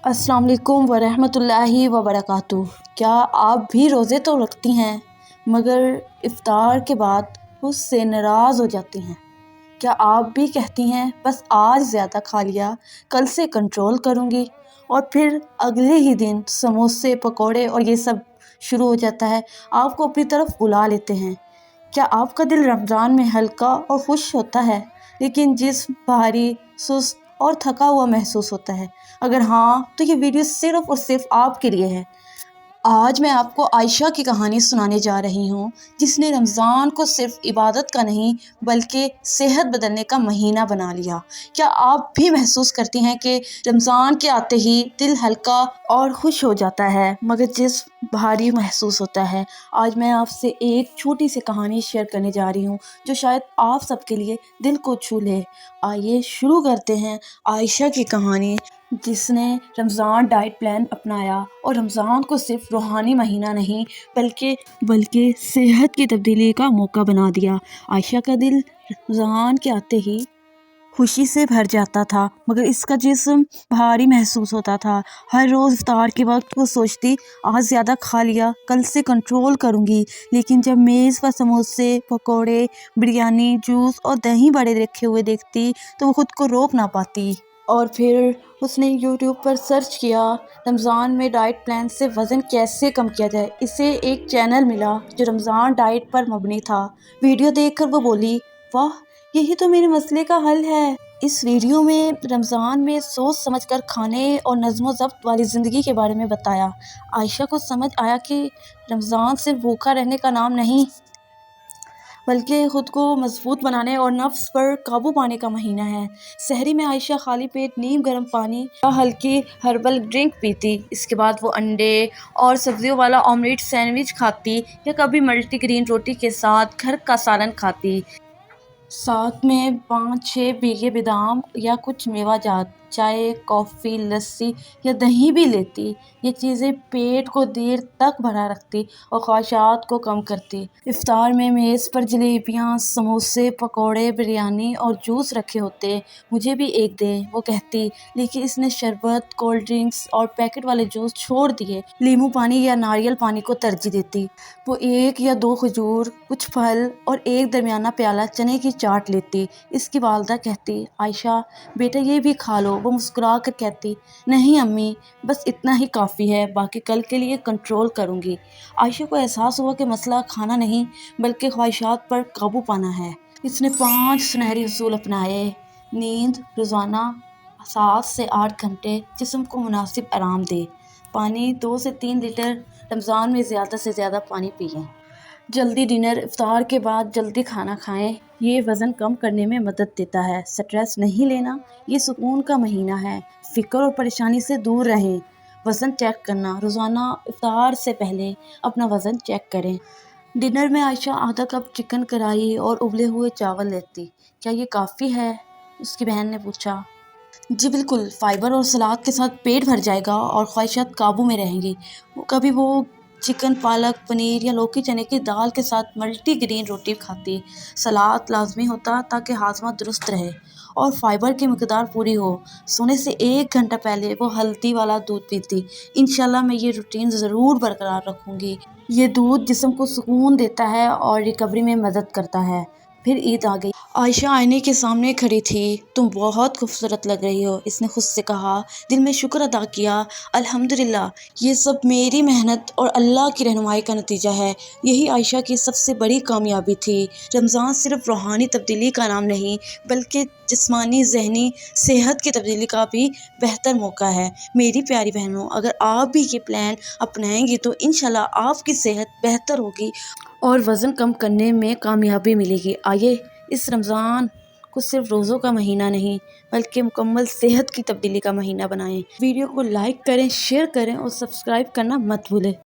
अस्सलाम वालेकुम वरहमतुल्लाहि वबरकातुहू। क्या आप भी रोज़े तो रखती हैं मगर इफ़्तार के बाद उससे नाराज़ हो जाती हैं? क्या आप भी कहती हैं बस आज ज़्यादा खा लिया, कल से कंट्रोल करूँगी, और फिर अगले ही दिन समोसे पकोड़े और ये सब शुरू हो जाता है, आपको अपनी तरफ बुला लेते हैं? क्या आपका दिल रमज़ान में हल्का और खुश होता है लेकिन जिस्म भारी, सुस्त और थका हुआ महसूस होता है? अगर हाँ, तो ये वीडियो सिर्फ़ और सिर्फ आपके लिए है। आज मैं आपको आयशा की कहानी सुनाने जा रही हूँ, जिसने रमज़ान को सिर्फ इबादत का नहीं बल्कि सेहत बदलने का महीना बना लिया। क्या आप भी महसूस करती हैं कि रमज़ान के आते ही दिल हल्का और खुश हो जाता है मगर जिस्म भारी महसूस होता है? आज मैं आपसे एक छोटी सी कहानी शेयर करने जा रही हूँ जो शायद आप सबके लिए दिल को छू ले। आइए शुरू करते हैं आयशा की कहानी, जिसने रमज़ान डाइट प्लान अपनाया और रमज़ान को सिर्फ रूहानी महीना नहीं बल्कि सेहत की तब्दीली का मौका बना दिया। आयशा का दिल रमज़ान के आते ही खुशी से भर जाता था मगर इसका जिस्म भारी महसूस होता था। हर रोज़ इफ्तार के वक्त वो सोचती, आज ज़्यादा खा लिया, कल से कंट्रोल करूँगी। लेकिन जब मेज़ पर समोसे पकोड़े, बिरयानी, जूस और दही बड़े रखे हुए देखती तो वो खुद को रोक ना पाती। और फिर उसने यूट्यूब पर सर्च किया, रमज़ान में डाइट प्लान से वज़न कैसे कम किया जाए। इसे एक चैनल मिला जो रमज़ान डाइट पर मबनी था। वीडियो देखकर वो बोली, वाह, यही तो मेरे मसले का हल है। इस वीडियो में रमज़ान में सोच समझकर खाने और नज़्म ज़ब्त वाली ज़िंदगी के बारे में बताया। आयशा को समझ आया कि रमज़ान सिर्फ भूखा रहने का नाम नहीं बल्कि ख़ुद को मजबूत बनाने और नफ्स पर काबू पाने का महीना है। सहरी में आयशा खाली पेट नीम गर्म पानी या हल्की हर्बल ड्रिंक पीती। इसके बाद वो अंडे और सब्जियों वाला ऑमलेट सैंडविच खाती या कभी मल्टीग्रेन रोटी के साथ घर का सालन खाती। साथ में 5-6 भीगे बादाम या कुछ मेवा जात, चाय, कॉफ़ी, लस्सी या दही भी लेती। ये चीज़ें पेट को देर तक भरा रखती और ख्वाहिशात को कम करती। इफ्तार में मेज़ पर जलेबियाँ, समोसे, पकोड़े, बिरयानी और जूस रखे होते। मुझे भी एक दे, वो कहती, लेकिन इसने शरबत, कोल्ड ड्रिंक्स और पैकेट वाले जूस छोड़ दिए। नींबू पानी या नारियल पानी को तरजीह देती। वो 1 या 2 खजूर, कुछ फल और एक दरमियाना प्याला चने की चाट लेती। इसकी वालदा कहती, आयशा बेटा ये भी खा लो। वो मुस्कुरा कर कहती, नहीं अम्मी, बस इतना ही काफ़ी है, बाकी कल के लिए कंट्रोल करूँगी। आयशा को एहसास हुआ कि मसला खाना नहीं बल्कि ख्वाहिशात पर काबू पाना है। इसने 5 सुनहरे असूल अपनाए। नींद रोज़ाना 7 से 8 घंटे, जिस्म को मुनासिब आराम दे। पानी 2 से 3 लीटर, रमज़ान में ज़्यादा से ज़्यादा पानी पिएं। जल्दी डिनर, इफ्तार के बाद जल्दी खाना खाएं, ये वज़न कम करने में मदद देता है। स्ट्रेस नहीं लेना, ये सुकून का महीना है। फ़िक्र और परेशानी से दूर रहें। वज़न चेक करना, रोज़ाना इफ्तार से पहले अपना वज़न चेक करें। डिनर में आयशा आधा कप चिकन कढ़ाई और उबले हुए चावल लेती। क्या ये काफ़ी है? उसकी बहन ने पूछा। जी बिल्कुल, फ़ाइबर और सलाद के साथ पेट भर जाएगा और ख्वाहिशात काबू में रहेंगी। कभी वो चिकन, पालक, पनीर या लौकी चने की दाल के साथ मल्टीग्रेन रोटी खाती। सलाद लाजमी होता ताकि हाजमा दुरुस्त रहे और फ़ाइबर की मकदार पूरी हो। सोने से 1 घंटा पहले वो हल्दी वाला दूध पीती। इंशाल्लाह मैं ये रूटीन ज़रूर बरकरार रखूँगी। ये दूध जिस्म को सुकून देता है और रिकवरी में मदद करता है। फिर ईद आ गई। आयशा आईने के सामने खड़ी थी। तुम बहुत खूबसूरत लग रही हो, इसने खुद से कहा। दिल में शुक्र अदा किया, अल्हम्दुलिल्लाह, ये सब मेरी मेहनत और अल्लाह की रहनुमाई का नतीजा है। यही आयशा की सबसे बड़ी कामयाबी थी। रमज़ान सिर्फ रूहानी तब्दीली का नाम नहीं बल्कि जिस्मानी ज़हनी सेहत की तब्दीली का भी बेहतर मौका है। मेरी प्यारी बहनों, अगर आप भी ये प्लान अपनाएंगी तो इंशाल्लाह आपकी सेहत बेहतर होगी और वज़न कम करने में कामयाबी मिलेगी। आइए इस रमज़ान को सिर्फ रोज़ों का महीना नहीं बल्कि मुकम्मल सेहत की तब्दीली का महीना बनाएं। वीडियो को लाइक करें, शेयर करें और सब्सक्राइब करना मत भूलें।